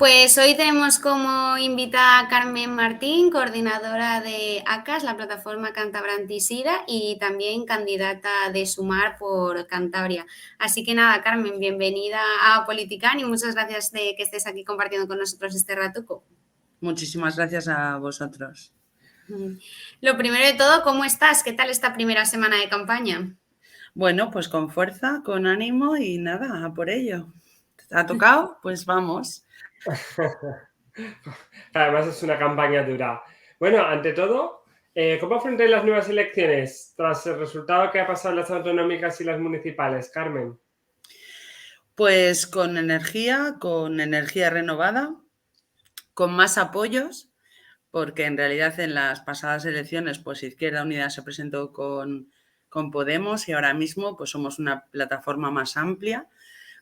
Pues hoy tenemos como invitada a Carmen Martín, coordinadora de ACAS, la plataforma Cántabra Antisida, y también candidata de Sumar por Cantabria. Así que nada, Carmen, bienvenida a Politicán y muchas gracias de que estés aquí compartiendo con nosotros este ratuco. Muchísimas gracias a vosotros. Lo primero de todo, ¿cómo estás? ¿Qué tal esta primera semana de campaña? Bueno, pues con fuerza, con ánimo y nada, a por ello. ¿Ha tocado? Pues vamos. Además es una campaña dura. Bueno, ante todo, ¿cómo afrontáis las nuevas elecciones tras el resultado que ha pasado en las autonómicas y las municipales, Carmen? Pues con energía renovada, con más apoyos, porque en realidad en las pasadas elecciones pues Izquierda Unida se presentó con Podemos y ahora mismo pues somos una plataforma más amplia,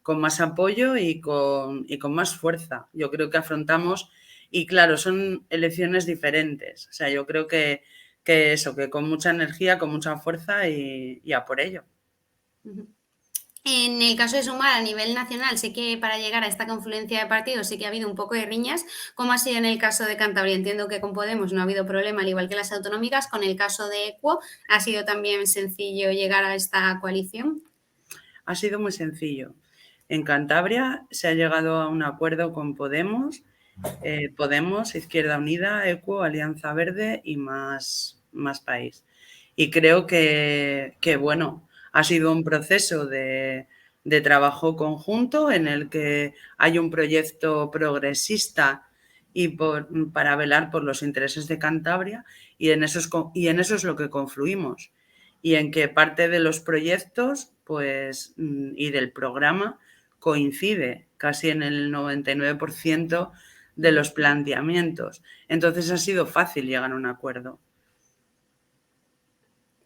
con más apoyo y con más fuerza. Yo creo que afrontamos, y claro, son elecciones diferentes. O sea, yo creo que con mucha energía, con mucha fuerza y a por ello. En el caso de Sumar a nivel nacional, sé que para llegar a esta confluencia de partidos sí que ha habido un poco de riñas. ¿Cómo ha sido en el caso de Cantabria? Entiendo que con Podemos no ha habido problema, al igual que las autonómicas. Con el caso de Equo, ¿ha sido también sencillo llegar a esta coalición? Ha sido muy sencillo. En Cantabria se ha llegado a un acuerdo con Podemos, Izquierda Unida, Equo, Alianza Verde y más País. Y creo que bueno, ha sido un proceso de trabajo conjunto en el que hay un proyecto progresista y para velar por los intereses de Cantabria y en eso es lo que confluimos. Y en que parte de los proyectos pues, y del programa coincide casi en el 99% de los planteamientos. Entonces ha sido fácil llegar a un acuerdo.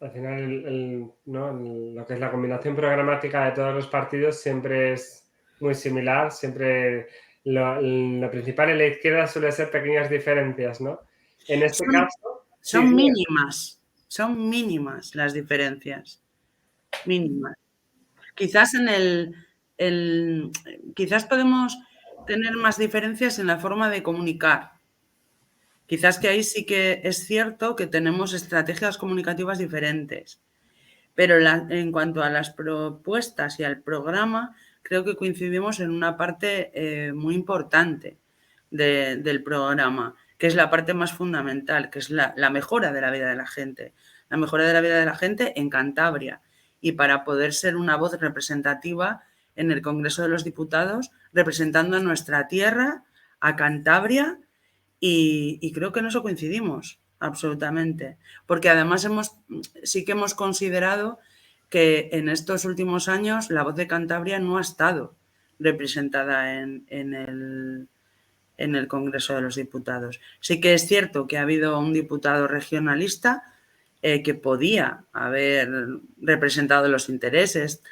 Al final, lo que es la combinación programática de todos los partidos siempre es muy similar, siempre lo principal en la izquierda suele ser pequeñas diferencias, ¿no? En este caso... Son mínimas las diferencias, mínimas. Quizás quizás podemos tener más diferencias en la forma de comunicar. Quizás que ahí sí que es cierto que tenemos estrategias comunicativas diferentes. Pero en cuanto a las propuestas y al programa, creo que coincidimos en una parte muy importante del programa, que es la parte más fundamental, que es la mejora de la vida de la gente. La mejora de la vida de la gente en Cantabria. Y para poder ser una voz representativa en el Congreso de los Diputados, representando a nuestra tierra, a Cantabria, y creo que en eso coincidimos absolutamente, porque además sí que hemos considerado que en estos últimos años la voz de Cantabria no ha estado representada en el Congreso de los Diputados. Sí que es cierto que ha habido un diputado regionalista que podía haber representado los intereses,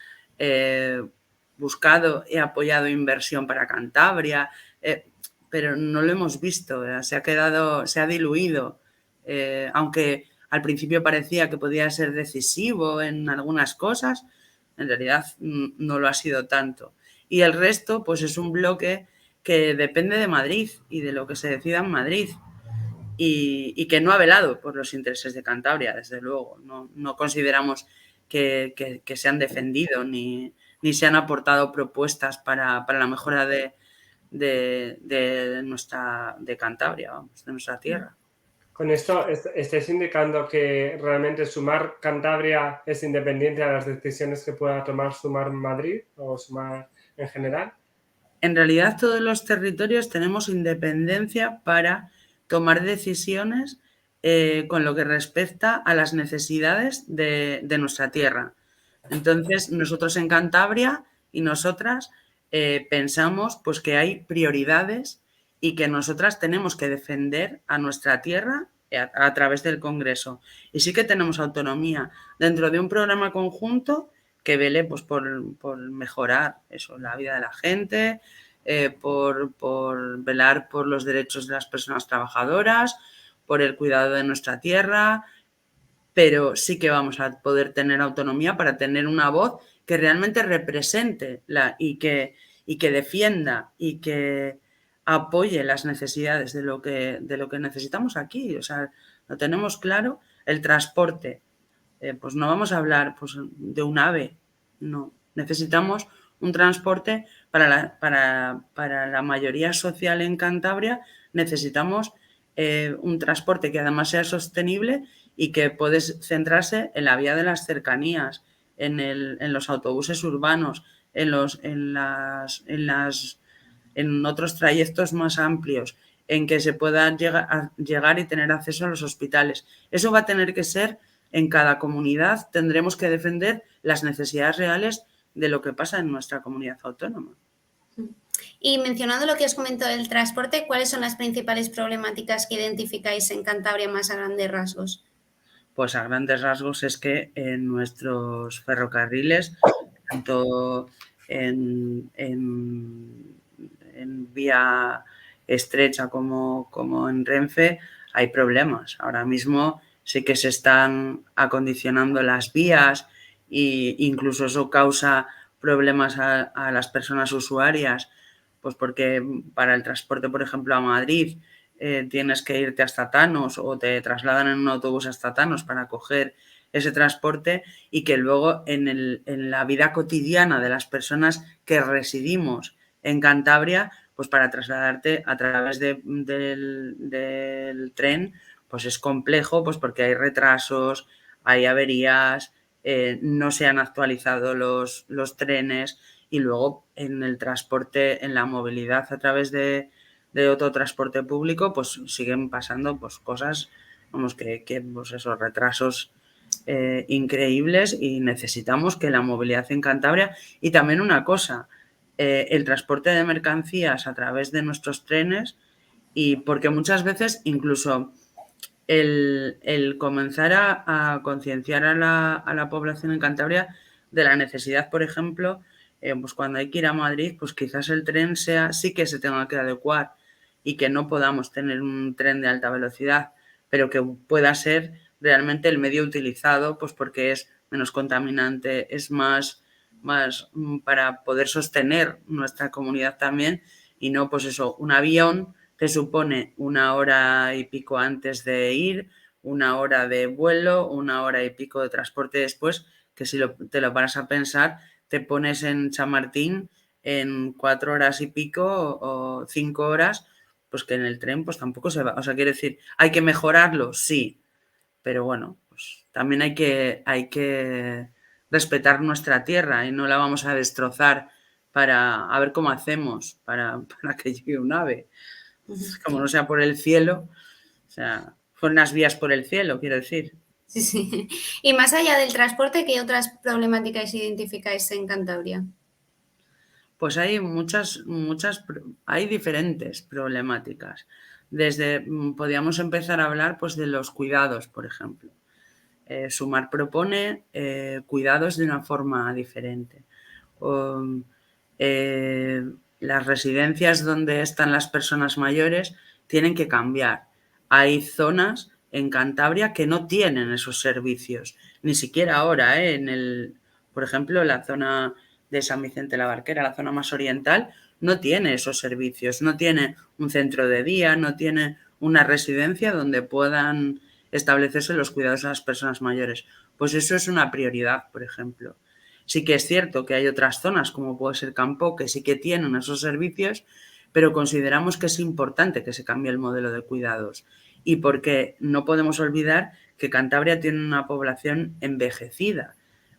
buscado y apoyado inversión para Cantabria, pero no lo hemos visto, se ha diluido, aunque al principio parecía que podía ser decisivo en algunas cosas, en realidad no lo ha sido tanto. Y el resto, pues es un bloque que depende de Madrid y de lo que se decida en Madrid y que no ha velado por los intereses de Cantabria, desde luego. No consideramos que se han defendido ni se han aportado propuestas para la mejora de Cantabria, vamos, de nuestra tierra. Con esto estáis indicando que realmente Sumar Cantabria es independiente a las decisiones que pueda tomar Sumar Madrid o Sumar en general. En realidad todos los territorios tenemos independencia para tomar decisiones con lo que respecta a las necesidades de nuestra tierra. Entonces, nosotros en Cantabria y nosotras pensamos pues, que hay prioridades y que nosotras tenemos que defender a nuestra tierra a través del Congreso. Y sí que tenemos autonomía dentro de un programa conjunto que vele pues, por mejorar eso, la vida de la gente, por velar por los derechos de las personas trabajadoras, por el cuidado de nuestra tierra, pero sí que vamos a poder tener autonomía para tener una voz que realmente represente y que defienda y que apoye las necesidades de lo que necesitamos aquí. O sea, lo tenemos claro. El transporte, pues no vamos a hablar pues, de un AVE, no. Necesitamos un transporte para la mayoría social en Cantabria, necesitamos un transporte que además sea sostenible y que puede centrarse en la vía de las cercanías, en los autobuses urbanos, en otros trayectos más amplios, en que se pueda llegar y tener acceso a los hospitales. Eso va a tener que ser en cada comunidad. Tendremos que defender las necesidades reales de lo que pasa en nuestra comunidad autónoma. Y mencionando lo que os comentó del transporte, ¿cuáles son las principales problemáticas que identificáis en Cantabria más a grandes rasgos? Pues a grandes rasgos es que en nuestros ferrocarriles, tanto en vía estrecha como en Renfe, hay problemas. Ahora mismo sí que se están acondicionando las vías e incluso eso causa problemas a las personas usuarias, pues porque para el transporte, por ejemplo, a Madrid, tienes que irte hasta Tanos o te trasladan en un autobús hasta Tanos para coger ese transporte y que luego en la vida cotidiana de las personas que residimos en Cantabria, pues para trasladarte a través del tren, pues es complejo, pues porque hay retrasos, hay averías, no se han actualizado los trenes y luego en el transporte, en la movilidad a través de otro transporte público, pues siguen pasando pues cosas, vamos, que pues esos retrasos increíbles y necesitamos que la movilidad en Cantabria y también una cosa, el transporte de mercancías a través de nuestros trenes y porque muchas veces incluso el comenzar a concienciar a la población en Cantabria de la necesidad, por ejemplo, pues cuando hay que ir a Madrid, pues quizás el tren sí que se tenga que adecuar y que no podamos tener un tren de alta velocidad, pero que pueda ser realmente el medio utilizado, pues porque es menos contaminante, es más para poder sostener nuestra comunidad también y no, pues eso, un avión te supone 1 hora y pico antes de ir, 1 hora de vuelo, 1 hora y pico de transporte después, que si te lo paras a pensar, te pones en Chamartín en 4 horas y pico o 5 horas, pues que en el tren pues tampoco se va. O sea, quiero decir, ¿hay que mejorarlo? Sí, pero bueno, pues también hay que respetar nuestra tierra y no la vamos a destrozar a ver cómo hacemos para que llegue un ave. Como no sea por el cielo, o sea, fueron unas vías por el cielo, quiero decir. Sí, sí. Y más allá del transporte, ¿qué otras problemáticas identificáis en Cantabria? Pues hay hay diferentes problemáticas. Podríamos empezar a hablar pues, de los cuidados, por ejemplo. Sumar propone cuidados de una forma diferente. Las residencias donde están las personas mayores tienen que cambiar. Hay zonas en Cantabria que no tienen esos servicios, ni siquiera ahora, por ejemplo, la zona de San Vicente la Barquera, la zona más oriental, no tiene esos servicios, no tiene un centro de día, no tiene una residencia donde puedan establecerse los cuidados a las personas mayores. Pues eso es una prioridad, por ejemplo. Sí que es cierto que hay otras zonas, como puede ser Campo, que sí que tienen esos servicios, pero consideramos que es importante que se cambie el modelo de cuidados. Y porque no podemos olvidar que Cantabria tiene una población envejecida,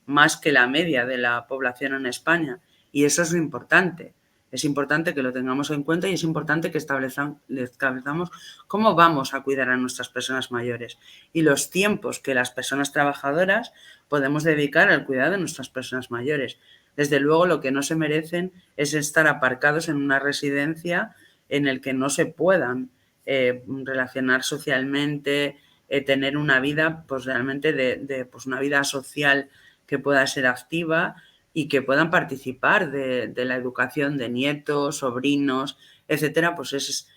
más que la media de la población en España. Y eso es lo importante. Es importante que lo tengamos en cuenta y es importante que establezcamos cómo vamos a cuidar a nuestras personas mayores y los tiempos que las personas trabajadoras podemos dedicar al cuidado de nuestras personas mayores. Desde luego, lo que no se merecen es estar aparcados en una residencia en el que no se puedan relacionar socialmente, tener una vida, pues realmente pues una vida social que pueda ser activa y que puedan participar de la educación de nietos, sobrinos, etcétera, pues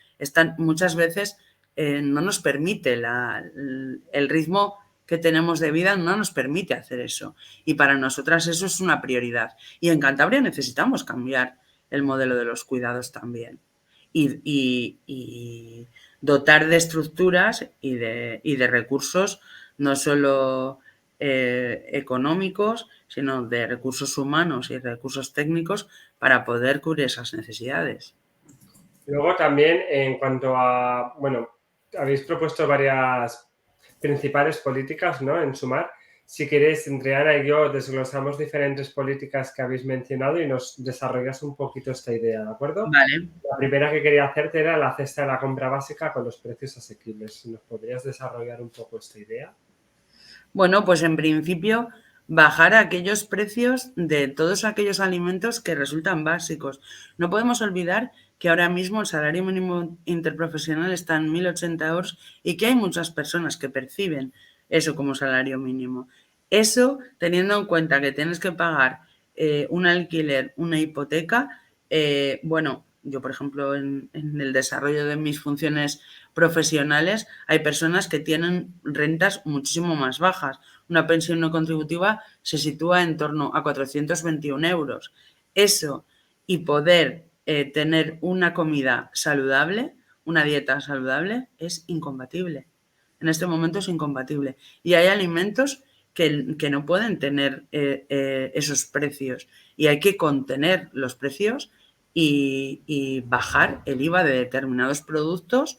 muchas veces no nos permite el ritmo que tenemos de vida no nos permite hacer eso. Y para nosotras eso es una prioridad. Y en Cantabria necesitamos cambiar el modelo de los cuidados también. y dotar de estructuras y de recursos no solo económicos, sino de recursos humanos y recursos técnicos para poder cubrir esas necesidades. Luego también en cuanto a, bueno, habéis propuesto varias principales políticas, ¿no? En Sumar. Si queréis, entre Ana y yo desglosamos diferentes políticas que habéis mencionado y nos desarrollas un poquito esta idea, ¿de acuerdo? Vale. La primera que quería hacerte era la cesta de la compra básica con los precios asequibles. Si ¿nos podrías desarrollar un poco esta idea? Bueno, pues en principio bajar aquellos precios de todos aquellos alimentos que resultan básicos. No podemos olvidar que ahora mismo el salario mínimo interprofesional está en 1.080 euros y que hay muchas personas que perciben eso como salario mínimo. Eso teniendo en cuenta que tienes que pagar un alquiler, una hipoteca, bueno, yo por ejemplo en el desarrollo de mis funciones profesionales hay personas que tienen rentas muchísimo más bajas. Una pensión no contributiva se sitúa en torno a 421 euros. Eso y poder tener una comida saludable, una dieta saludable, es incompatible. En este momento es incompatible. Y hay alimentos que no pueden tener esos precios y hay que contener los precios y bajar el IVA de determinados productos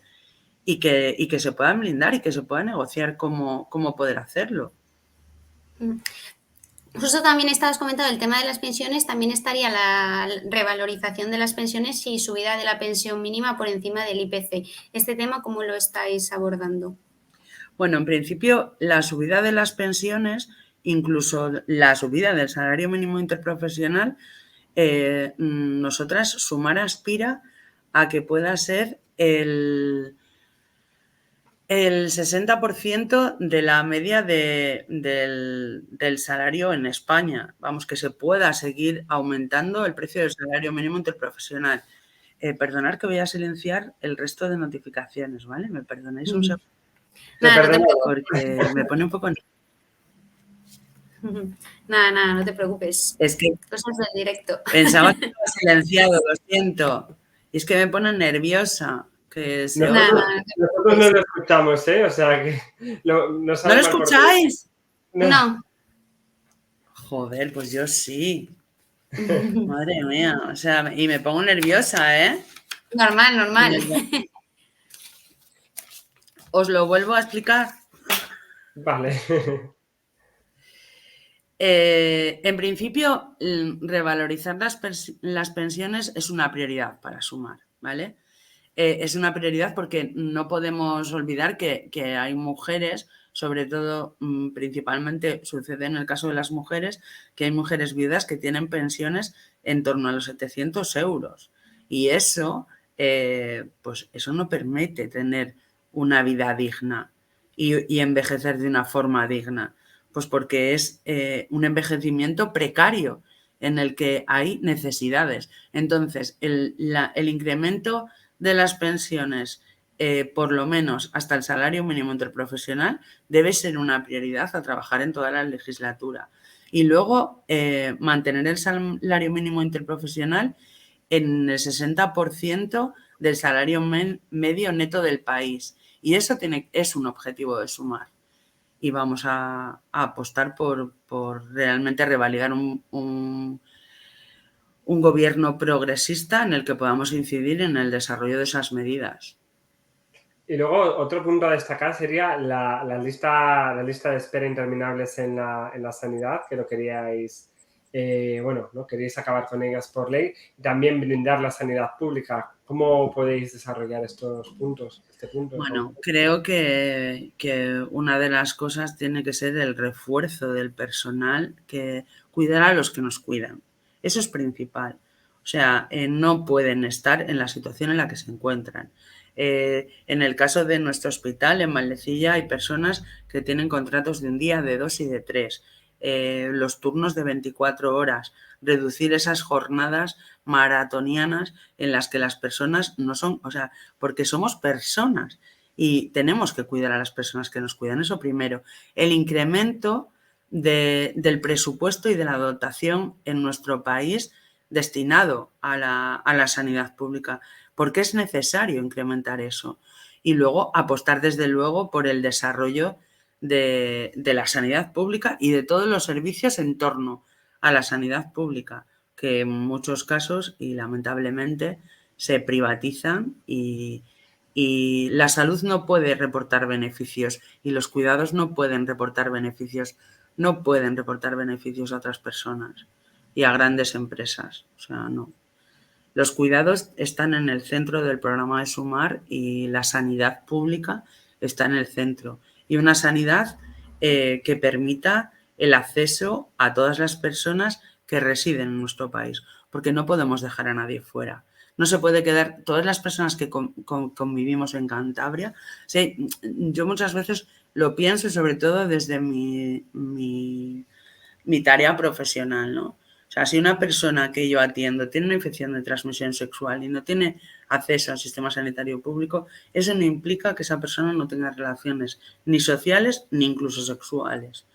y que se puedan blindar y que se pueda negociar cómo poder hacerlo. Justo también estabas comentando el tema de las pensiones, también estaría la revalorización de las pensiones y subida de la pensión mínima por encima del IPC. ¿Este tema cómo lo estáis abordando? Bueno, en principio la subida de las pensiones, incluso la subida del salario mínimo interprofesional, nosotras Sumar aspira a que pueda ser el 60% de la media del salario en España. Vamos, que se pueda seguir aumentando el precio del salario mínimo interprofesional. Perdonad que voy a silenciar el resto de notificaciones, ¿vale? ¿Me perdonáis un segundo? Nada, Porque me pone un poco... Nada, no te preocupes. Es que cosas del directo. Pensaba que estaba silenciado, lo siento. Y es que me pone nerviosa. Que se nosotros no lo escuchamos, ¿eh? O sea que... ¿No lo escucháis? No. Joder, pues yo sí. Madre mía. O sea, y me pongo nerviosa, ¿eh? Normal. Os lo vuelvo a explicar. Vale. En principio, revalorizar las pensiones es una prioridad para Sumar, ¿vale? Es una prioridad porque no podemos olvidar que hay mujeres, sobre todo, principalmente sucede en el caso de las mujeres, que hay mujeres viudas que tienen pensiones en torno a los 700 euros. Y eso, pues eso no permite tener una vida digna y envejecer de una forma digna. Pues porque es un envejecimiento precario en el que hay necesidades. Entonces, el incremento de las pensiones, por lo menos hasta el salario mínimo interprofesional, debe ser una prioridad a trabajar en toda la legislatura. Y luego, mantener el salario mínimo interprofesional en el 60% del salario medio neto del país. Y eso es un objetivo de Sumar. Y vamos a apostar por realmente revalidar un gobierno progresista en el que podamos incidir en el desarrollo de esas medidas. Y luego otro punto a destacar sería la lista de espera interminables en la sanidad, que lo queríais, ¿no? Queréis acabar con ellas por ley. También blindar la sanidad pública. ¿Cómo podéis desarrollar estos puntos? Bueno, creo que una de las cosas tiene que ser el refuerzo del personal que cuidará a los que nos cuidan. Eso es principal. O sea, no pueden estar en la situación en la que se encuentran. En el caso de nuestro hospital, en Valdecilla, hay personas que tienen contratos de un día, de 2 y de 3. Los turnos de 24 horas, reducir esas jornadas maratonianas en las que las personas no son, o sea, porque somos personas y tenemos que cuidar a las personas que nos cuidan. Eso primero. El incremento del presupuesto y de la dotación en nuestro país destinado a la sanidad pública, porque es necesario incrementar eso. Y luego apostar desde luego por el desarrollo de la sanidad pública y de todos los servicios en torno a la sanidad pública, que en muchos casos y lamentablemente se privatizan y la salud no puede reportar beneficios y los cuidados no pueden reportar beneficios, no pueden reportar beneficios a otras personas y a grandes empresas. O sea, no. Los cuidados están en el centro del programa de Sumar y la sanidad pública está en el centro. Y una sanidad que permita el acceso a todas las personas que residen en nuestro país, porque no podemos dejar a nadie fuera. No se puede quedar, todas las personas que convivimos en Cantabria, sí, yo muchas veces lo pienso, sobre todo desde mi tarea profesional, ¿no? O sea, si una persona que yo atiendo tiene una infección de transmisión sexual y no tiene acceso al sistema sanitario público, eso no implica que esa persona no tenga relaciones ni sociales ni incluso sexuales.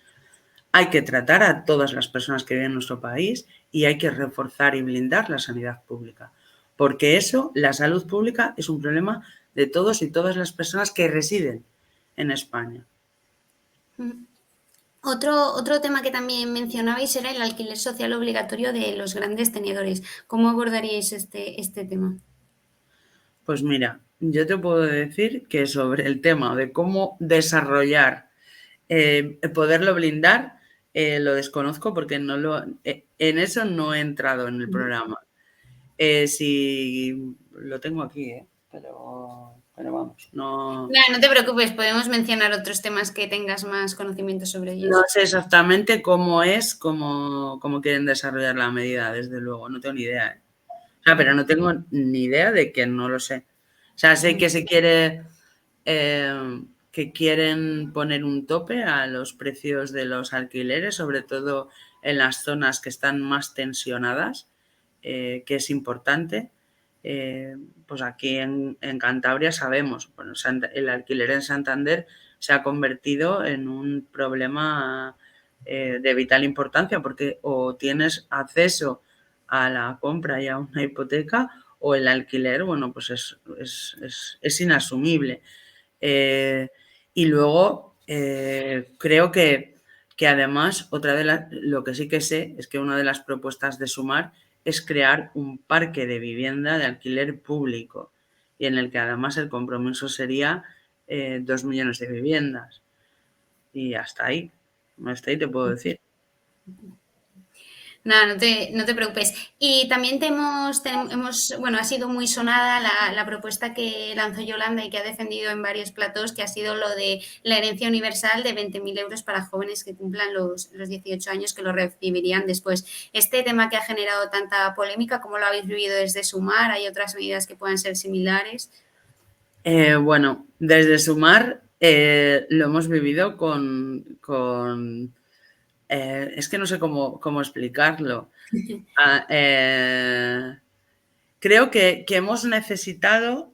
Hay que tratar a todas las personas que viven en nuestro país y hay que reforzar y blindar la sanidad pública. Porque eso, la salud pública, es un problema de todos y todas las personas que residen en España. Otro tema que también mencionabais era el alquiler social obligatorio de los grandes tenedores. ¿Cómo abordaríais este tema? Pues mira, yo te puedo decir que sobre el tema de cómo desarrollar, poderlo blindar, lo desconozco porque en eso no he entrado en el programa. Si lo tengo aquí, pero vamos, no te preocupes, podemos mencionar otros temas que tengas más conocimiento sobre ellos. No sé exactamente cómo quieren desarrollar la medida, desde luego, no tengo ni idea. O sea, pero no tengo ni idea de que no lo sé. O sea, sé que se quiere, que quieren poner un tope a los precios de los alquileres, sobre todo en las zonas que están más tensionadas, que es importante. Pues aquí en Cantabria sabemos, bueno, el alquiler en Santander se ha convertido en un problema de vital importancia porque o tienes acceso a la compra y a una hipoteca o el alquiler, bueno, pues es inasumible. Y luego creo que además lo que sí que sé es que una de las propuestas de Sumar es crear un parque de vivienda de alquiler público y en el que además el compromiso sería 2 millones de viviendas. Y hasta ahí te puedo decir. Nada, no te preocupes. Y también bueno, ha sido muy sonada la propuesta que lanzó Yolanda y que ha defendido en varios platos, que ha sido lo de la herencia universal de 20.000 euros para jóvenes que cumplan los 18 años, que lo recibirían después. Este tema que ha generado tanta polémica, ¿cómo lo habéis vivido desde Sumar? ¿Hay otras medidas que puedan ser similares? Bueno, desde Sumar lo hemos vivido con es que no sé cómo explicarlo. Creo que hemos necesitado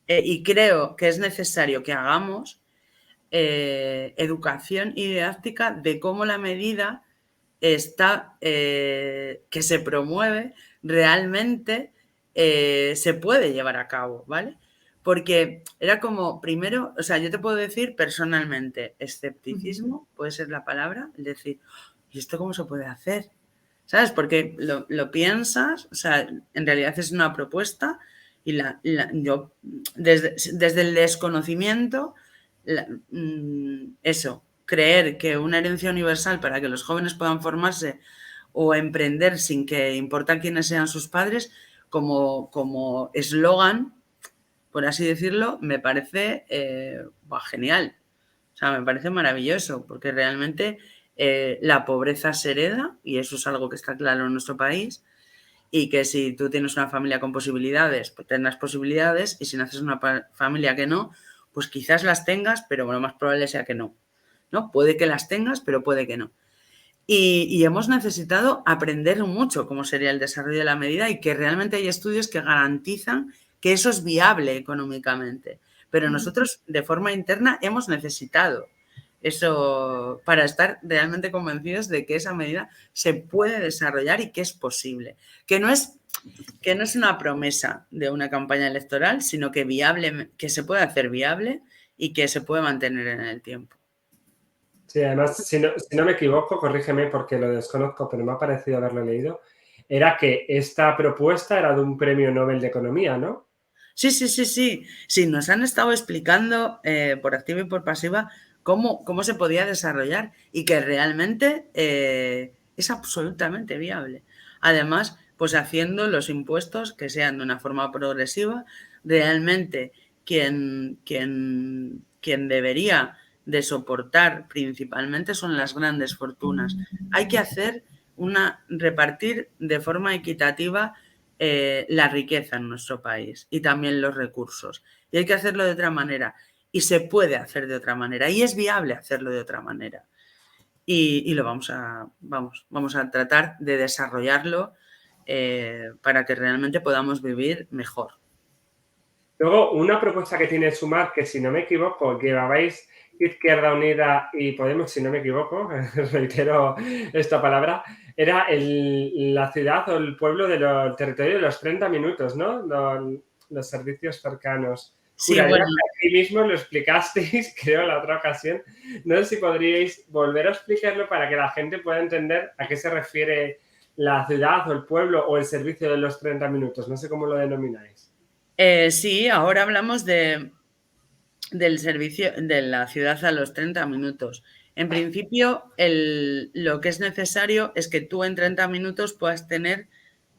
y creo que es necesario que hagamos educación y didáctica de cómo la medida que se promueve realmente se puede llevar a cabo, ¿vale? Porque era como, primero, o sea, yo te puedo decir personalmente, escepticismo, puede ser la palabra, es decir, ¿y esto cómo se puede hacer? ¿Sabes? Porque lo piensas, o sea, en realidad es una propuesta y yo, desde el desconocimiento, eso, creer que una herencia universal para que los jóvenes puedan formarse o emprender sin que importa quiénes sean sus padres, como eslogan, por así decirlo, me parece genial. O sea, me parece maravilloso, porque realmente la pobreza se hereda, y eso es algo que está claro en nuestro país, y que si tú tienes una familia con posibilidades, pues tendrás posibilidades, y si naces en una familia que no, pues quizás las tengas, pero lo más probable sea que no. ¿No? Puede que las tengas, pero puede que no. Y hemos necesitado aprender mucho cómo sería el desarrollo de la medida y que realmente hay estudios que garantizan que eso es viable económicamente. Pero nosotros, de forma interna, hemos necesitado Eso, para estar realmente convencidos de que esa medida se puede desarrollar y que es posible. Que no es una promesa de una campaña electoral, sino que que se puede hacer viable y que se puede mantener en el tiempo. Sí, además, si no me equivoco, corrígeme porque lo desconozco, pero me ha parecido haberlo leído, era que esta propuesta era de un premio Nobel de Economía, ¿no? Sí. Sí, nos han estado explicando por activa y por pasiva cómo se podía desarrollar y que realmente es absolutamente viable. Además, pues haciendo los impuestos que sean de una forma progresiva, realmente quien debería de soportar principalmente son las grandes fortunas. Hay que repartir de forma equitativa la riqueza en nuestro país y también los recursos. Y hay que hacerlo de otra manera. Y se puede hacer de otra manera. Y es viable hacerlo de otra manera. Y lo vamos a tratar de desarrollarlo para que realmente podamos vivir mejor. Luego, una propuesta que tiene Sumar, que si no me equivoco, llevabais Izquierda Unida y Podemos, si no me equivoco, reitero esta palabra, era la ciudad o el pueblo del territorio de los 30 minutos, ¿no? Los servicios cercanos. Sí, Juraría bueno, que aquí mismo lo explicasteis, creo, en la otra ocasión. No sé si podríais volver a explicarlo para que la gente pueda entender a qué se refiere la ciudad o el pueblo o el servicio de los 30 minutos. No sé cómo lo denomináis. sí, ahora hablamos del servicio de la ciudad a los 30 minutos. En principio, lo que es necesario es que tú en 30 minutos puedas tener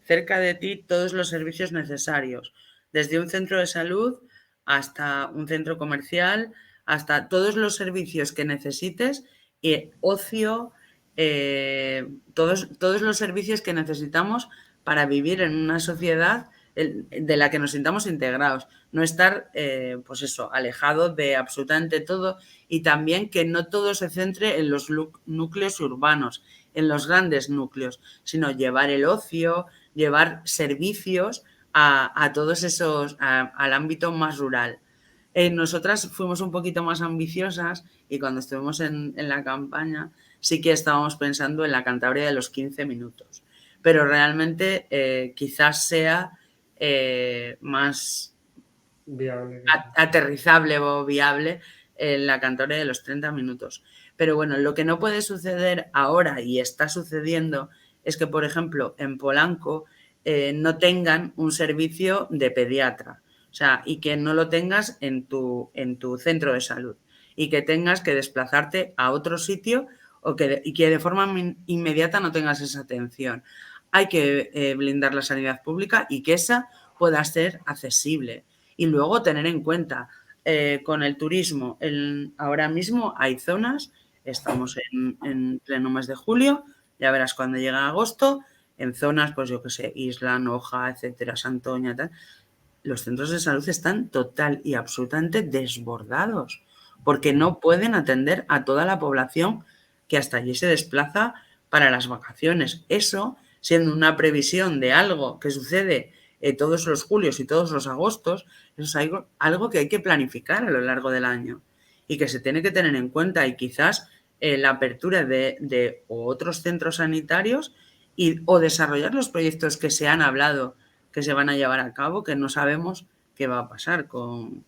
cerca de ti todos los servicios necesarios, desde un centro de salud hasta un centro comercial, hasta todos los servicios que necesites, y ocio, todos los servicios que necesitamos para vivir en una sociedad de la que nos sintamos integrados, no estar, pues eso, alejado de absolutamente todo, y también que no todo se centre en los núcleos urbanos, en los grandes núcleos, sino llevar el ocio, llevar servicios a todos esos, al ámbito más rural. Nosotras fuimos un poquito más ambiciosas y cuando estuvimos en la campaña sí que estábamos pensando en la Cantabria de los 15 minutos, pero realmente quizás sea más Viable. aterrizable o viable en la Cantabria de los 30 minutos. Pero bueno, lo que no puede suceder ahora y está sucediendo es que, por ejemplo, en Polanco no tengan un servicio de pediatra, o sea, y que no lo tengas en tu centro de salud y que tengas que desplazarte a otro sitio y que de forma inmediata no tengas esa atención. Hay que blindar la sanidad pública y que esa pueda ser accesible. Y luego tener en cuenta con el turismo, ahora mismo hay zonas, estamos en pleno mes de julio, ya verás cuando llega agosto, en zonas, pues yo qué sé, Isla, Noja, etcétera, Santoña, tal, los centros de salud están total y absolutamente desbordados porque no pueden atender a toda la población que hasta allí se desplaza para las vacaciones. Eso, siendo una previsión de algo que sucede todos los julios y todos los agostos, eso es algo que hay que planificar a lo largo del año y que se tiene que tener en cuenta, y quizás la apertura de otros centros sanitarios o desarrollar los proyectos que se han hablado que se van a llevar a cabo, que no sabemos qué va a pasar con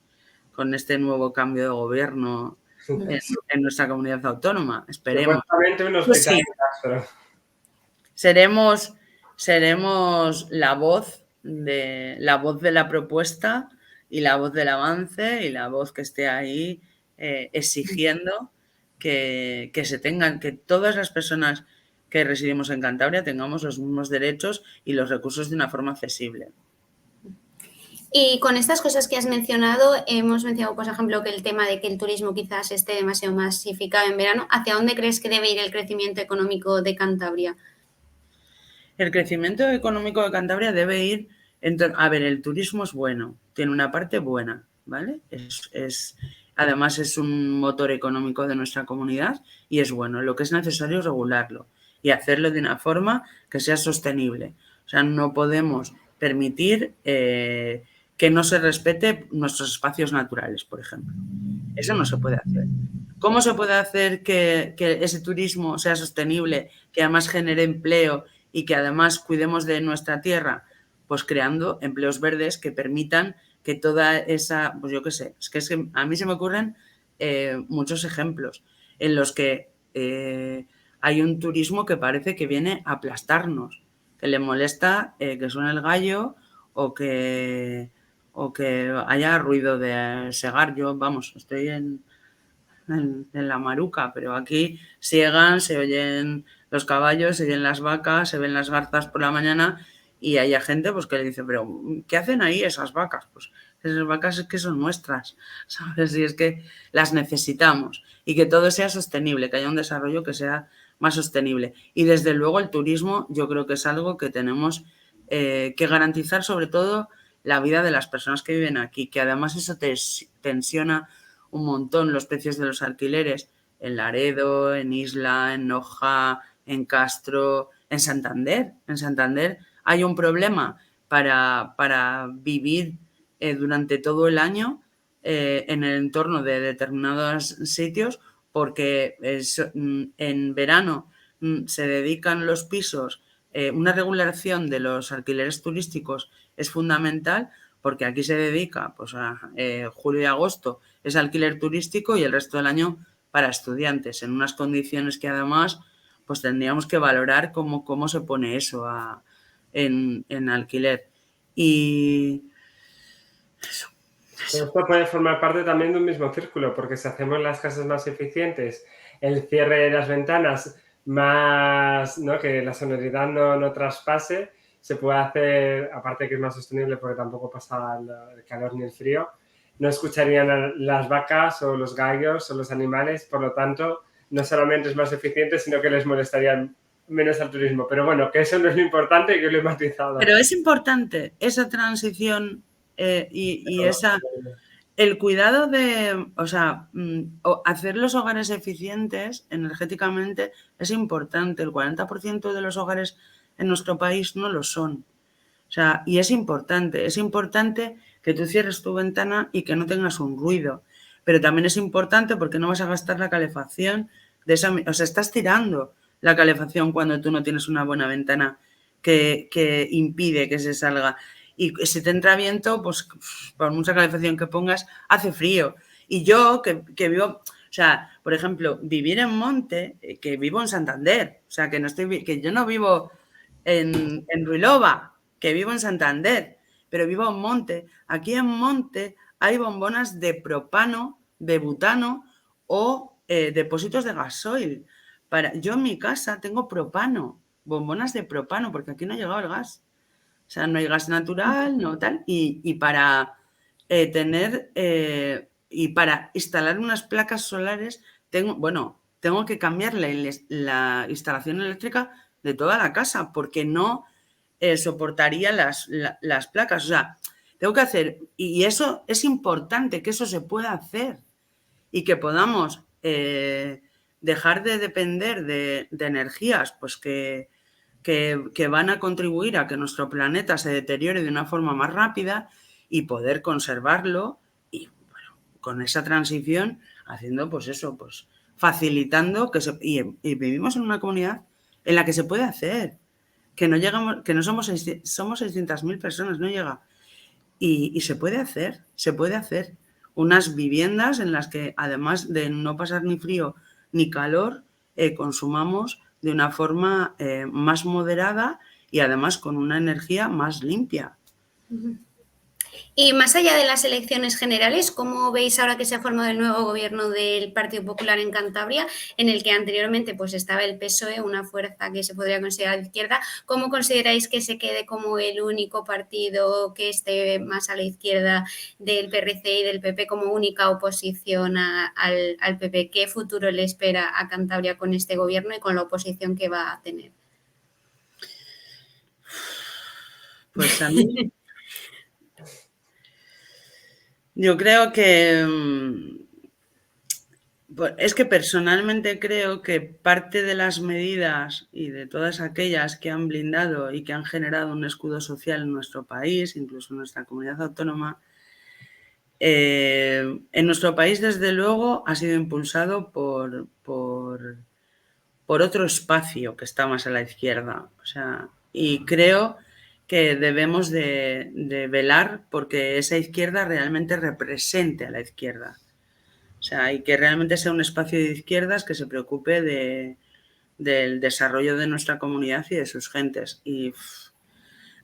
este nuevo cambio de gobierno en nuestra comunidad autónoma. Esperemos. Supuestamente un Pues hospital sí, de Castro. seremos la voz de la propuesta y la voz del avance y la voz que esté ahí exigiendo que todas las personas que residimos en Cantabria tengamos los mismos derechos y los recursos de una forma accesible. Y con estas cosas que has mencionado, hemos mencionado, por ejemplo, que el tema de que el turismo quizás esté demasiado masificado en verano. ¿Hacia dónde crees que debe ir el crecimiento económico de Cantabria? El crecimiento económico de Cantabria debe ir... A ver, el turismo es bueno, tiene una parte buena, ¿vale? Además es un motor económico de nuestra comunidad y es bueno. Lo que es necesario es regularlo y hacerlo de una forma que sea sostenible. O sea, no podemos permitir que no se respete nuestros espacios naturales, por ejemplo. Eso no se puede hacer. ¿Cómo se puede hacer que ese turismo sea sostenible, que además genere empleo y que además cuidemos de nuestra tierra? Pues creando empleos verdes que permitan que toda esa, pues yo qué sé, es que a mí se me ocurren muchos ejemplos en los que hay un turismo que parece que viene a aplastarnos, que le molesta que suene el gallo o que haya ruido de segar. Yo, vamos, estoy en la Maruca, pero aquí siegan, se oyen los caballos, se oyen las vacas, se ven las garzas por la mañana y hay gente pues que le dice, pero ¿qué hacen ahí esas vacas? Pues esas vacas es que son nuestras, ¿sabes? Y es que las necesitamos y que todo sea sostenible, que haya un desarrollo que sea más sostenible. Y desde luego el turismo yo creo que es algo que tenemos que garantizar, sobre todo la vida de las personas que viven aquí, que además eso tensiona un montón los precios de los alquileres en Laredo, en Isla, en Noja, en Castro, en Santander. En Santander hay un problema para vivir durante todo el año en el entorno de determinados sitios porque en verano se dedican los pisos, una regulación de los alquileres turísticos es fundamental porque aquí se dedica pues, a julio y agosto es alquiler turístico y el resto del año para estudiantes, en unas condiciones que además pues tendríamos que valorar cómo se pone eso en alquiler. Y eso. Pero esto puede formar parte también de un mismo círculo, porque si hacemos las casas más eficientes, el cierre de las ventanas más, ¿no? Que la sonoridad no traspase, se puede hacer, aparte que es más sostenible porque tampoco pasa el calor ni el frío, no escucharían las vacas o los gallos o los animales, por lo tanto, no solamente es más eficiente, sino que les molestarían menos al turismo. Pero bueno, que eso no es lo importante y que lo he matizado. Pero es importante esa transición y esa... El cuidado de, o sea, hacer los hogares eficientes energéticamente es importante. El 40% de los hogares en nuestro país no lo son. O sea, y es importante que tú cierres tu ventana y que no tengas un ruido. Pero también es importante porque no vas a gastar la calefacción de esa, o sea, estás tirando la calefacción cuando tú no tienes una buena ventana que impide que se salga. Y si te entra viento, pues por mucha calefacción que pongas, hace frío. Y yo que vivo, o sea, por ejemplo, vivir en monte, que vivo en Santander, o sea, que yo no vivo en Ruilova, que vivo en Santander, pero vivo en monte. Aquí en monte hay bombonas de propano, de butano o depósitos de gasoil. Yo en mi casa tengo propano, bombonas de propano, porque aquí no ha llegado el gas. O sea, no hay gas natural, no tal. Y para y para instalar unas placas solares, tengo que cambiar la instalación eléctrica de toda la casa porque no soportaría las placas. O sea, tengo que hacer, y eso es importante, que eso se pueda hacer y que podamos dejar de depender de energías pues que van a contribuir a que nuestro planeta se deteriore de una forma más rápida y poder conservarlo y bueno, con esa transición haciendo pues eso, pues facilitando y vivimos en una comunidad en la que se puede hacer, que no llegamos, que no somos 600.000 personas, no llega. Y se puede hacer unas viviendas en las que además de no pasar ni frío ni calor, consumamos de una forma más moderada y además con una energía más limpia. Y más allá de las elecciones generales, ¿cómo veis ahora que se ha formado el nuevo gobierno del Partido Popular en Cantabria, en el que anteriormente pues estaba el PSOE, una fuerza que se podría considerar de izquierda? ¿Cómo consideráis que se quede como el único partido que esté más a la izquierda del PRC y del PP como única oposición al PP? ¿Qué futuro le espera a Cantabria con este gobierno y con la oposición que va a tener? Pues a mí... Yo creo que es que personalmente creo que parte de las medidas y de todas aquellas que han blindado y que han generado un escudo social en nuestro país, incluso en nuestra comunidad autónoma, En nuestro país, desde luego, ha sido impulsado por otro espacio que está más a la izquierda. O sea, y creo que debemos de velar porque esa izquierda realmente represente a la izquierda. O sea, y que realmente sea un espacio de izquierdas que se preocupe del desarrollo de nuestra comunidad y de sus gentes. Y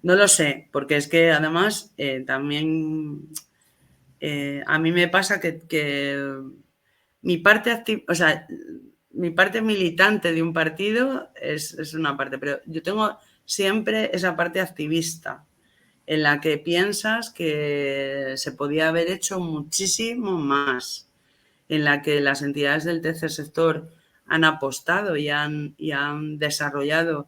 no lo sé, porque es que además también a mí me pasa que mi parte o sea, mi parte militante de un partido es una parte, pero yo tengo siempre esa parte activista en la que piensas que se podía haber hecho muchísimo más, en la que las entidades del tercer sector han apostado y han desarrollado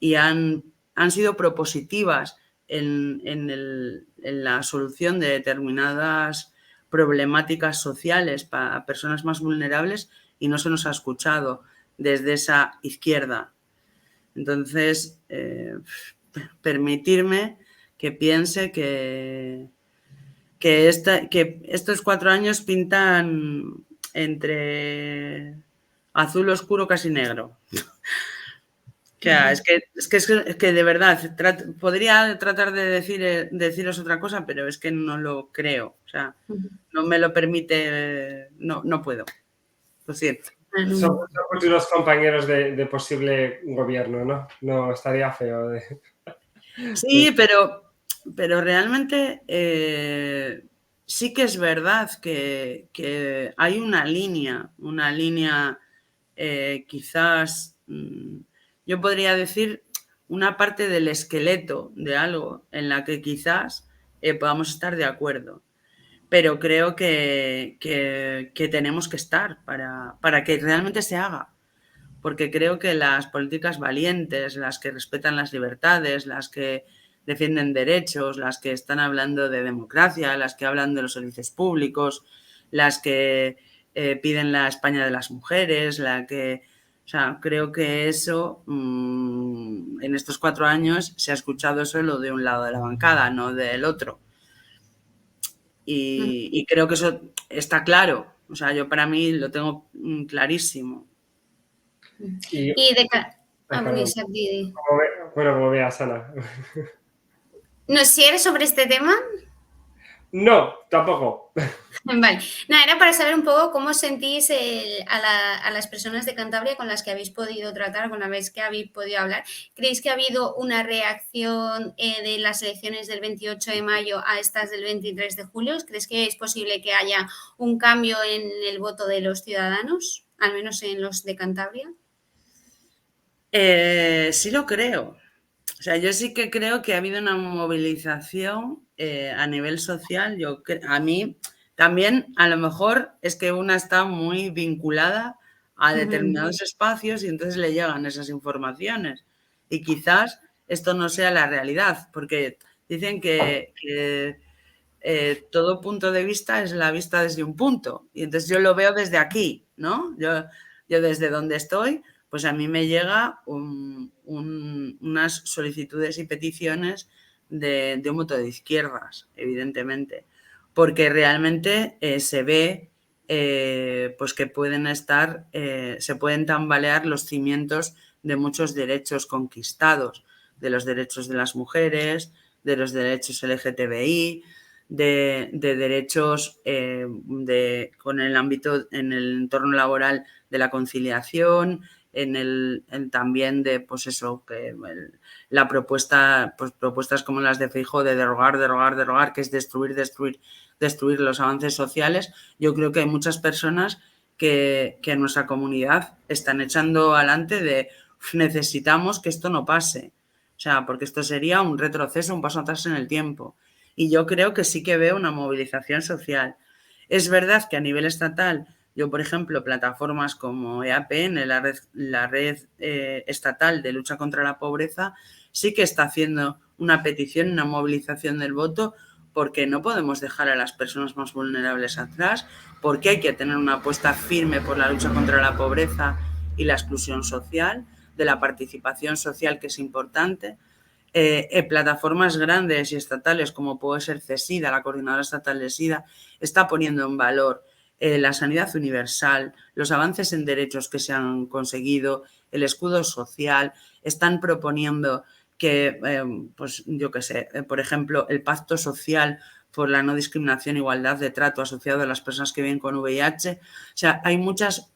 y han sido propositivas en la solución de determinadas problemáticas sociales para personas más vulnerables y no se nos ha escuchado desde esa izquierda. Entonces, permitirme que piense que estos 4 años pintan entre azul oscuro casi negro. O sea, es que de verdad podría tratar de deciros otra cosa, pero es que no lo creo. O sea, no me lo permite, no puedo. Lo siento. Son futuros compañeros de posible gobierno, ¿no? No, estaría feo. Sí, pero realmente sí que es verdad que hay una línea quizás, yo podría decir, una parte del esqueleto de algo en la que quizás podamos estar de acuerdo. Pero creo que tenemos que estar para que realmente se haga. Porque creo que las políticas valientes, las que respetan las libertades, las que defienden derechos, las que están hablando de democracia, las que hablan de los servicios públicos, las que piden la España de las mujeres, o sea, creo que eso en estos 4 años se ha escuchado solo de un lado de la bancada, no del otro. Y creo que eso está claro. O sea, yo para mí lo tengo clarísimo. Como veas, Ana. ¿No si eres sobre este tema? No, tampoco. Vale. Nada, era para saber un poco cómo sentís a las personas de Cantabria con las que habéis podido tratar, con las que habéis podido hablar. ¿Creéis que ha habido una reacción de las elecciones del 28 de mayo a estas del 23 de julio? ¿Crees que es posible que haya un cambio en el voto de los ciudadanos, al menos en los de Cantabria? Sí lo creo. O sea, yo sí que creo que ha habido una movilización a nivel social. A mí también, a lo mejor, es que una está muy vinculada a determinados espacios y entonces le llegan esas informaciones. Y quizás esto no sea la realidad, porque dicen que todo punto de vista es la vista desde un punto. Y entonces yo lo veo desde aquí, ¿no? Yo desde donde estoy, pues a mí me llega unas solicitudes y peticiones de un voto de izquierdas, evidentemente, porque realmente se ve pues que pueden estar, se pueden tambalear los cimientos de muchos derechos conquistados, de los derechos de las mujeres, de los derechos LGTBI, de derechos con el ámbito, en el entorno laboral de la conciliación, también de, pues eso, que la propuesta, pues propuestas como las de Feijóo de derogar, que es destruir los avances sociales. Yo creo que hay muchas personas que en nuestra comunidad están echando adelante de necesitamos que esto no pase. O sea, porque esto sería un retroceso, un paso atrás en el tiempo. Y yo creo que sí que veo una movilización social. Es verdad que a nivel estatal, yo, por ejemplo, plataformas como EAPN, la red estatal de lucha contra la pobreza, sí que está haciendo una petición, una movilización del voto, porque no podemos dejar a las personas más vulnerables atrás, porque hay que tener una apuesta firme por la lucha contra la pobreza y la exclusión social, de la participación social, que es importante. plataformas grandes y estatales como puede ser CESIDA, la coordinadora estatal de SIDA, está poniendo en valor la sanidad universal, los avances en derechos que se han conseguido, el escudo social, están proponiendo que, pues yo qué sé, por ejemplo, el pacto social por la no discriminación e igualdad de trato asociado a las personas que viven con VIH. O sea, hay muchos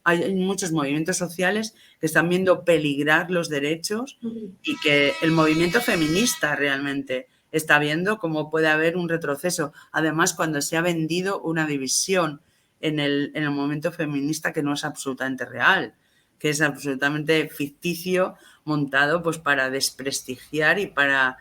movimientos sociales que están viendo peligrar los derechos y que el movimiento feminista realmente está viendo cómo puede haber un retroceso. Además, cuando se ha vendido una división en el movimiento feminista que no es absolutamente real, que es absolutamente ficticio, montado pues para desprestigiar y para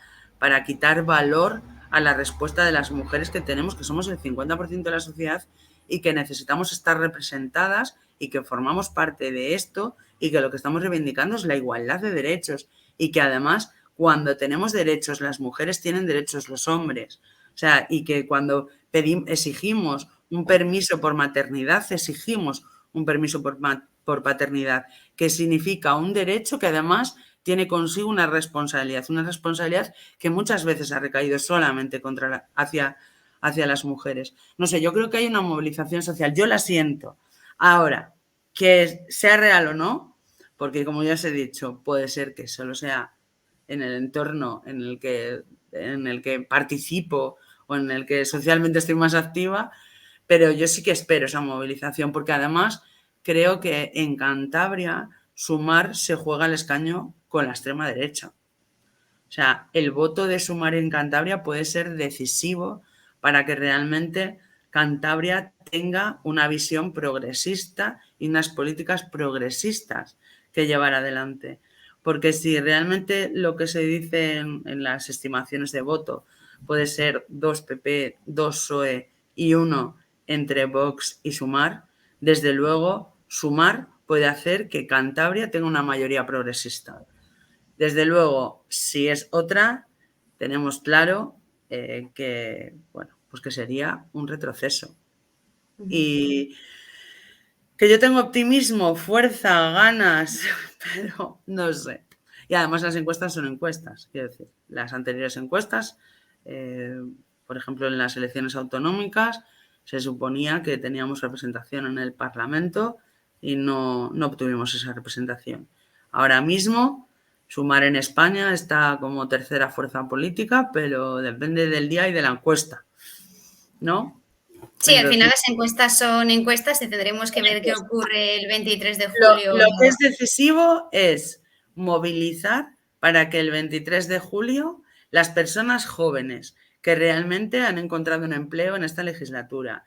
quitar valor a la respuesta de las mujeres que tenemos, que somos el 50% de la sociedad y que necesitamos estar representadas y que formamos parte de esto y que lo que estamos reivindicando es la igualdad de derechos y que además cuando tenemos derechos las mujeres tienen derechos los hombres. O sea, y que cuando exigimos un permiso por maternidad, exigimos un permiso por paternidad, que significa un derecho que además tiene consigo una responsabilidad que muchas veces ha recaído solamente hacia las mujeres. No sé, yo creo que hay una movilización social, yo la siento. Ahora, que sea real o no, porque como ya os he dicho, puede ser que solo sea en el entorno en el que participo o en el que socialmente estoy más activa, pero yo sí que espero esa movilización, porque además creo que en Cantabria Sumar se juega el escaño con la extrema derecha. O sea, el voto de Sumar en Cantabria puede ser decisivo para que realmente Cantabria tenga una visión progresista y unas políticas progresistas que llevar adelante. Porque si realmente lo que se dice en las estimaciones de voto puede ser 2 PP, 2 PSOE y 1 entre Vox y Sumar, desde luego Sumar puede hacer que Cantabria tenga una mayoría progresista. Desde luego, si es otra, tenemos claro que, bueno, pues que sería un retroceso. Y que yo tengo optimismo, fuerza, ganas, pero no sé. Y además las encuestas son encuestas, quiero decir, las anteriores encuestas, por ejemplo, en las elecciones autonómicas, se suponía que teníamos representación en el Parlamento y no obtuvimos esa representación. Ahora mismo, Sumar en España está como tercera fuerza política, pero depende del día y de la encuesta, ¿no? Sí, Entonces, al final las encuestas son encuestas y tendremos que ver qué ocurre el 23 de julio. Lo que es decisivo es movilizar para que el 23 de julio las personas jóvenes que realmente han encontrado un empleo en esta legislatura,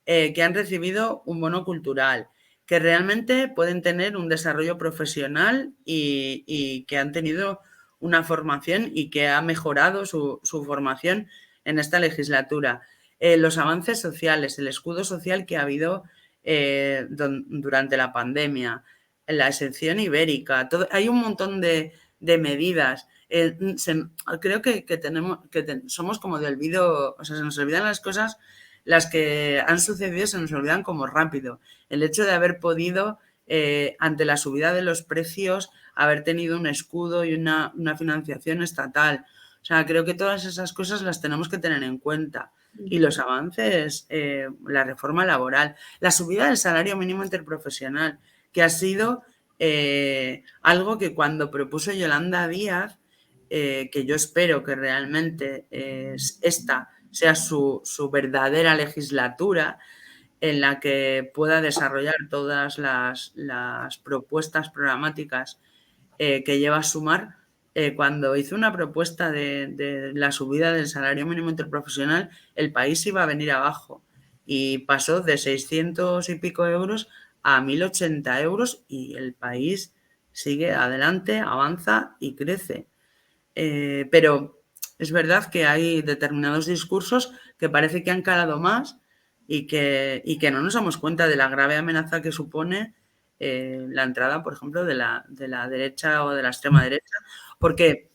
que han recibido un bono cultural, que realmente pueden tener un desarrollo profesional y que han tenido una formación y que ha mejorado su formación en esta legislatura. Los avances sociales, el escudo social que ha habido durante la pandemia, la exención ibérica, hay un montón de medidas. Creo que somos como de olvido, o sea, se nos olvidan las cosas, las que han sucedido se nos olvidan como rápido. El hecho de haber podido, ante la subida de los precios, haber tenido un escudo y una financiación estatal. O sea, creo que todas esas cosas las tenemos que tener en cuenta. Y los avances, la reforma laboral, la subida del salario mínimo interprofesional, que ha sido algo que cuando propuso Yolanda Díaz, que yo espero que realmente esta sea su verdadera legislatura en la que pueda desarrollar todas las propuestas programáticas que lleva a Sumar, cuando hizo una propuesta de la subida del salario mínimo interprofesional, el país iba a venir abajo y pasó de 600 y pico euros a 1.080 euros y el país sigue adelante, avanza y crece. Pero es verdad que hay determinados discursos que parece que han calado más y que no nos damos cuenta de la grave amenaza que supone la entrada, por ejemplo, de la derecha o de la extrema derecha, porque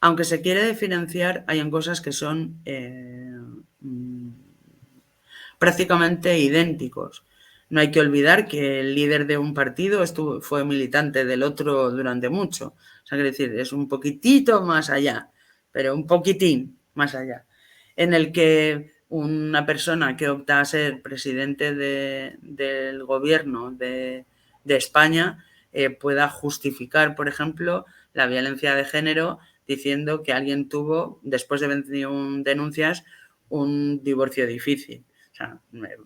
aunque se quiere diferenciar, hay cosas que son prácticamente idénticos. No hay que olvidar que el líder de un partido fue militante del otro durante mucho. O sea, quiero decir, es un poquitito más allá, pero un poquitín más allá, en el que una persona que opta a ser presidente del gobierno de España pueda justificar, por ejemplo, la violencia de género diciendo que alguien tuvo, después de 21 denuncias, un divorcio difícil. O sea,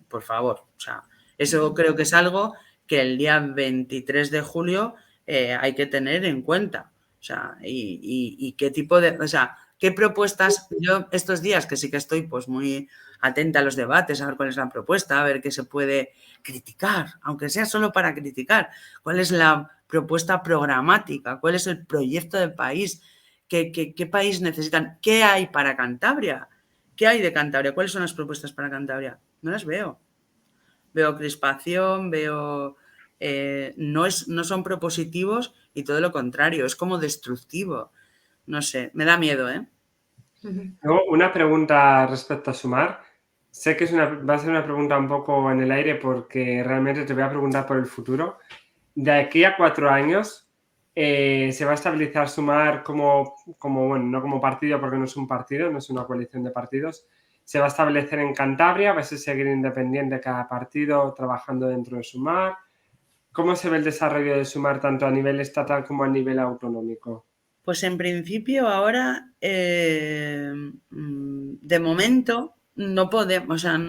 por favor, o sea, eso creo que es algo que el día 23 de julio hay que tener en cuenta. O sea, y qué tipo de... O sea, qué propuestas... Yo estos días que sí que estoy pues muy atenta a los debates, a ver cuál es la propuesta, a ver qué se puede criticar, aunque sea solo para criticar. ¿Cuál es la propuesta programática? ¿Cuál es el proyecto de país? ¿Qué país necesitan? ¿Qué hay para Cantabria? ¿Qué hay de Cantabria? ¿Cuáles son las propuestas para Cantabria? No las veo. Veo crispación, veo... no son propositivos y todo lo contrario, es como destructivo. No sé, me da miedo, ¿eh? Luego, una pregunta respecto a Sumar. Sé que va a ser una pregunta un poco en el aire porque realmente te voy a preguntar por el futuro. De aquí a 4 años, ¿se va a estabilizar Sumar bueno, no como partido porque no es un partido, no es una coalición de partidos? ¿Se va a establecer en Cantabria? ¿Vas a seguir independiente cada partido trabajando dentro de Sumar? ¿Cómo se ve el desarrollo de Sumar tanto a nivel estatal como a nivel autonómico? Pues en principio ahora, de momento, no podemos, o sea,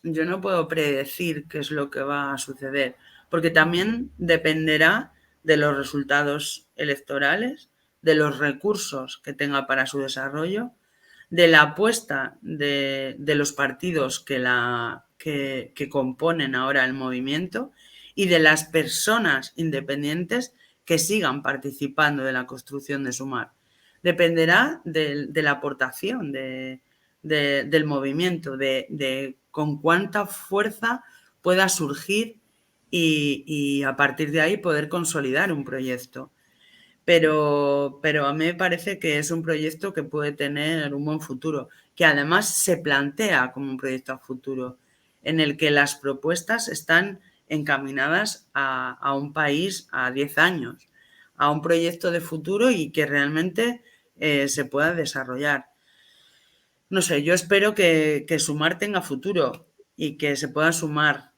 yo no puedo predecir qué es lo que va a suceder, porque también dependerá de los resultados electorales, de los recursos que tenga para su desarrollo, de la apuesta de los partidos que componen ahora el movimiento y de las personas independientes que sigan participando de la construcción de Sumar. Dependerá de la aportación del movimiento, de con cuánta fuerza pueda surgir y a partir de ahí poder consolidar un proyecto. Pero a mí me parece que es un proyecto que puede tener un buen futuro, que además se plantea como un proyecto a futuro, en el que las propuestas están encaminadas a un país a 10 años, a un proyecto de futuro y que realmente se pueda desarrollar. No sé, yo espero que Sumar tenga futuro y que se puedan sumar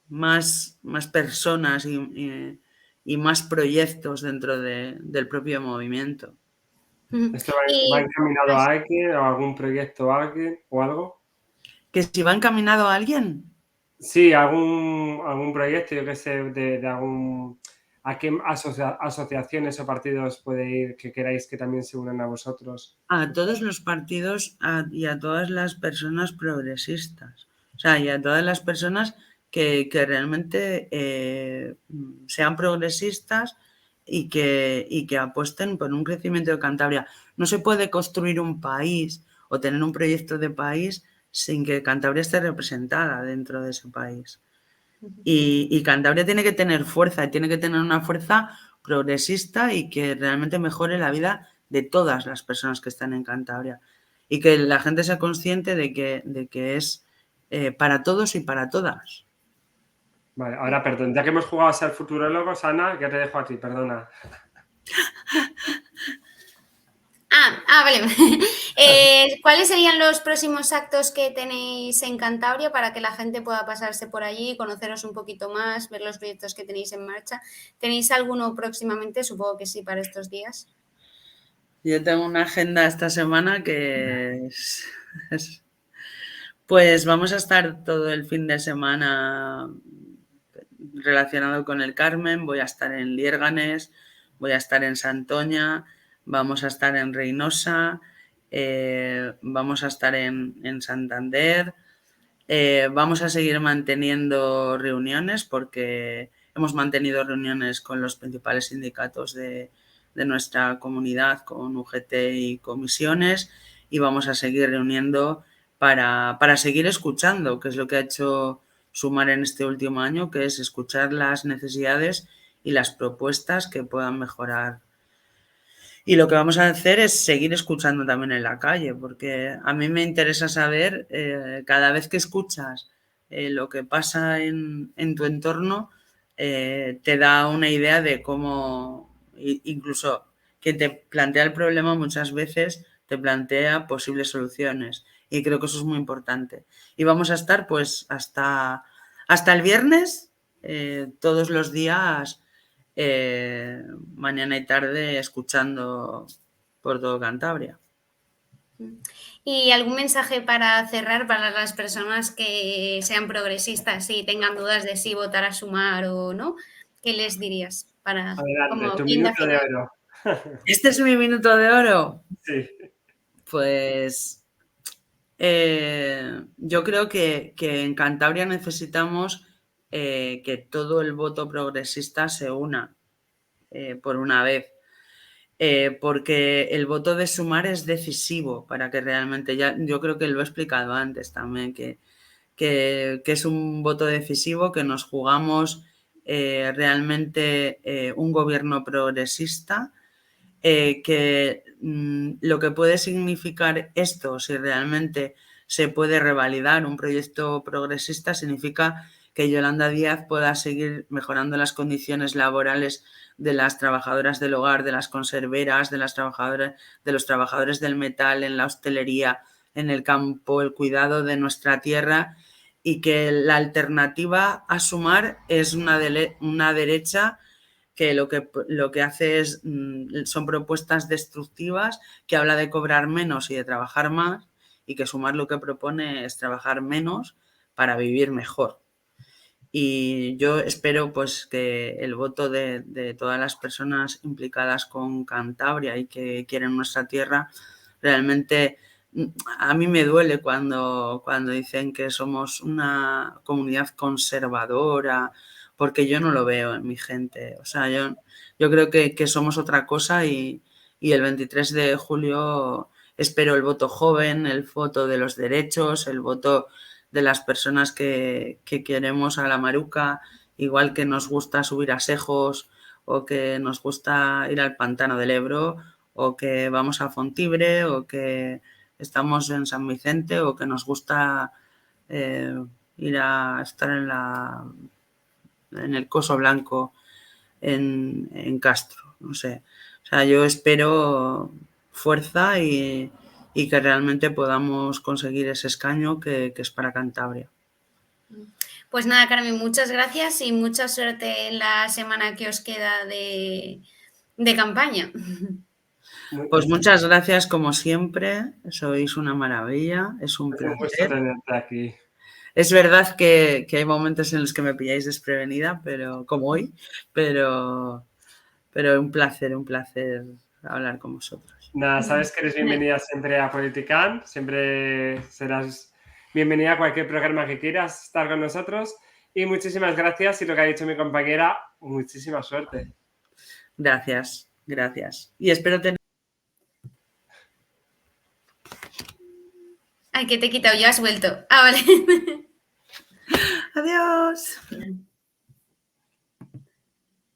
más personas y más proyectos dentro del propio movimiento. ¿Esto va encaminado a alguien, a algún proyecto a alguien o algo? ¿Que si va encaminado a alguien? Sí, algún proyecto, yo qué sé, de algún... ¿A qué asociaciones o partidos puede ir que queráis que también se unan a vosotros? A todos los partidos y a todas las personas progresistas. O sea, y a todas las personas que realmente sean progresistas y que apuesten por un crecimiento de Cantabria. No se puede construir un país o tener un proyecto de país sin que Cantabria esté representada dentro de ese país. Y Cantabria tiene que tener fuerza, y tiene que tener una fuerza progresista y que realmente mejore la vida de todas las personas que están en Cantabria. Y que la gente sea consciente de que es para todos y para todas. Vale, ahora perdón, ya que hemos jugado a ser futurólogos, Ana, ya te dejo a ti, perdona. Vale. ¿Cuáles serían los próximos actos que tenéis en Cantabria para que la gente pueda pasarse por allí, conoceros un poquito más, ver los proyectos que tenéis en marcha? ¿Tenéis alguno próximamente? Supongo que sí, para estos días. Yo tengo una agenda esta semana que pues vamos a estar todo el fin de semana relacionado con el Carmen. Voy a estar en Liérganes, voy a estar en Santoña, vamos a estar en Reynosa, vamos a estar en Santander. Vamos a seguir manteniendo reuniones porque hemos mantenido reuniones con los principales sindicatos de nuestra comunidad, con UGT y comisiones, y vamos a seguir reuniendo para seguir escuchando, que es lo que ha hecho Sumar en este último año, que es escuchar las necesidades y las propuestas que puedan mejorar. Y lo que vamos a hacer es seguir escuchando también en la calle, porque a mí me interesa saber, cada vez que escuchas lo que pasa en tu entorno te da una idea de cómo, incluso quien te plantea el problema muchas veces te plantea posibles soluciones, y creo que eso es muy importante. Y vamos a estar pues hasta el viernes, todos los días, mañana y tarde, escuchando por todo Cantabria. ¿Y algún mensaje para cerrar para las personas que sean progresistas y tengan dudas de si votar a Sumar o no? ¿Qué les dirías para Adelante, como tu guinda minuto de final? oro. ¿Este es mi minuto de oro? Sí. Pues yo creo que en Cantabria necesitamos que todo el voto progresista se una por una vez. Porque el voto de Sumar es decisivo para que realmente, yo creo que lo he explicado antes también, que es un voto decisivo, que nos jugamos realmente un gobierno progresista, que lo que puede significar esto, si realmente se puede revalidar un proyecto progresista, significa que Yolanda Díaz pueda seguir mejorando las condiciones laborales de las trabajadoras del hogar, de las conserveras, de los trabajadores del metal, en la hostelería, en el campo, el cuidado de nuestra tierra, y que la alternativa a Sumar es una derecha que lo que hace son propuestas destructivas, que habla de cobrar menos y de trabajar más, y que Sumar lo que propone es trabajar menos para vivir mejor. Y yo espero pues que el voto de todas las personas implicadas con Cantabria y que quieren nuestra tierra, realmente a mí me duele cuando dicen que somos una comunidad conservadora, porque yo no lo veo en mi gente. O sea, yo creo que somos otra cosa, y el 23 de julio espero el voto joven, el voto de los derechos, el voto de las personas que queremos a la Maruca, igual que nos gusta subir a Sejos, o que nos gusta ir al Pantano del Ebro, o que vamos a Fontibre, o que estamos en San Vicente, o que nos gusta ir a estar en el Coso Blanco en Castro, no sé. O sea, yo espero fuerza y que realmente podamos conseguir ese escaño que es para Cantabria. Pues nada, Carmen, muchas gracias y mucha suerte en la semana que os queda de campaña. Pues muchas gracias, como siempre, sois una maravilla, es un Es un gusto placer. tenerte aquí. Es verdad que hay momentos en los que me pilláis desprevenida, pero como hoy, pero un placer hablar con vosotros. Nada, sabes que eres bienvenida siempre a Politicán, siempre serás bienvenida a cualquier programa que quieras estar con nosotros, y muchísimas gracias, y lo que ha dicho mi compañera, muchísima suerte. Gracias. Y espero tener... Ay, que te he quitado, ya has vuelto. Ah, vale. Adiós.